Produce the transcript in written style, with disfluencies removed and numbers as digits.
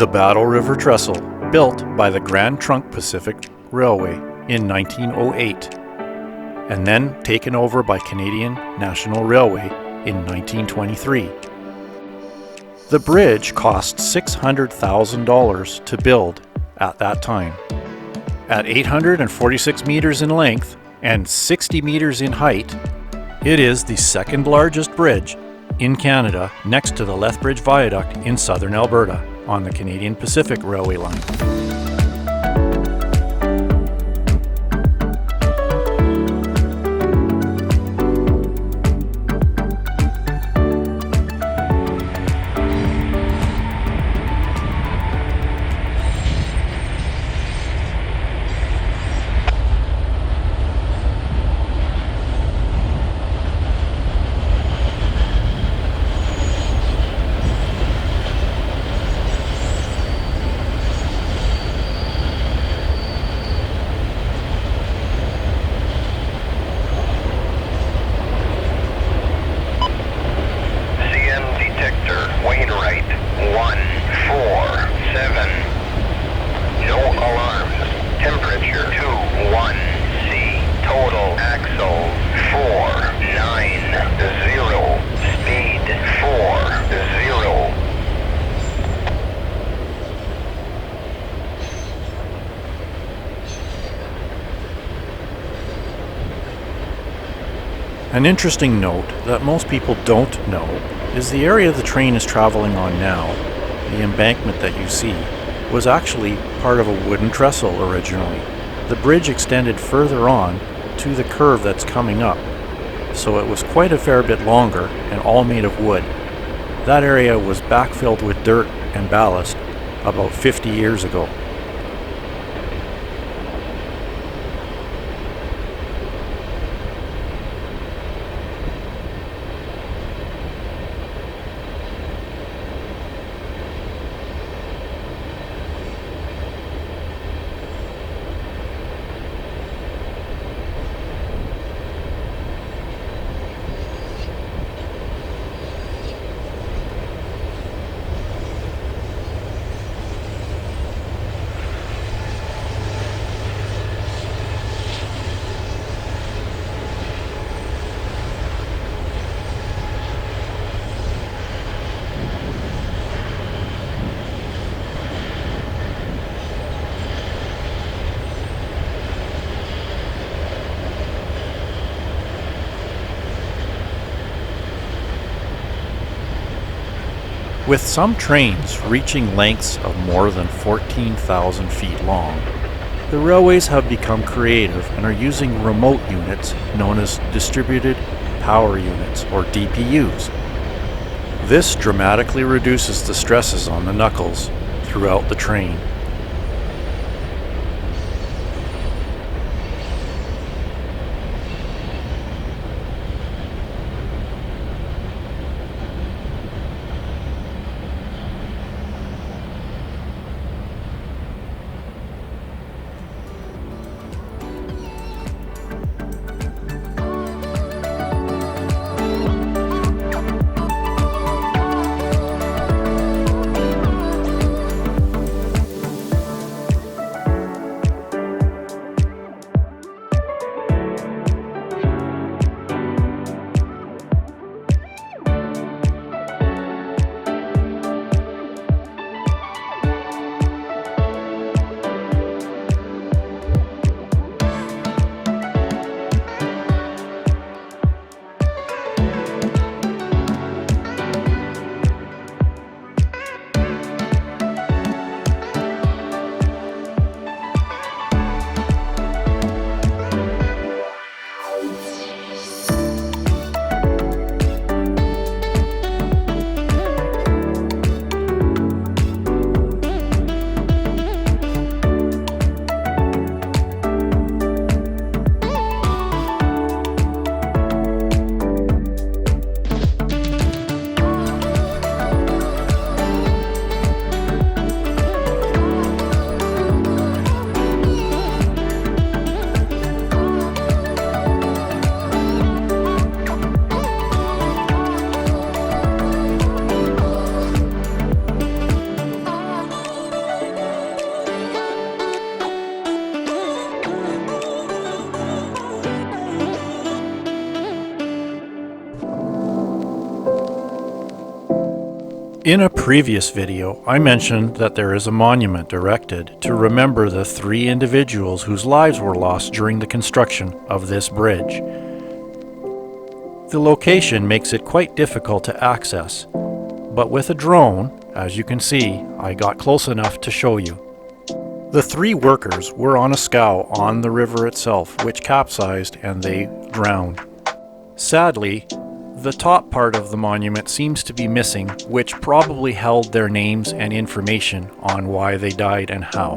The Battle River Trestle, built by the Grand Trunk Pacific Railway in 1908, and then taken over by Canadian National Railway in 1923. The bridge cost $600,000 to build at that time. At 846 meters in length and 60 meters in height, it is the second largest bridge in Canada next to the Lethbridge Viaduct in southern Alberta on the Canadian Pacific Railway line. An interesting note that most people don't know is the area the train is traveling on now, the embankment that you see, was actually part of a wooden trestle originally. The bridge extended further on to the curve that's coming up, so it was quite a fair bit longer and all made of wood. That area was backfilled with dirt and ballast about 50 years ago. With some trains reaching lengths of more than 14,000 feet long, the railways have become creative and are using remote units known as distributed power units, or DPUs. This dramatically reduces the stresses on the knuckles throughout the train. In a previous video, I mentioned that there is a monument erected to remember the 3 individuals whose lives were lost during the construction of this bridge. The location makes it quite difficult to access, but with a drone, as you can see, I got close enough to show you. The 3 workers were on a scow on the river itself, which capsized and they drowned. Sadly, the top part of the monument seems to be missing, which probably held their names and information on why they died and how.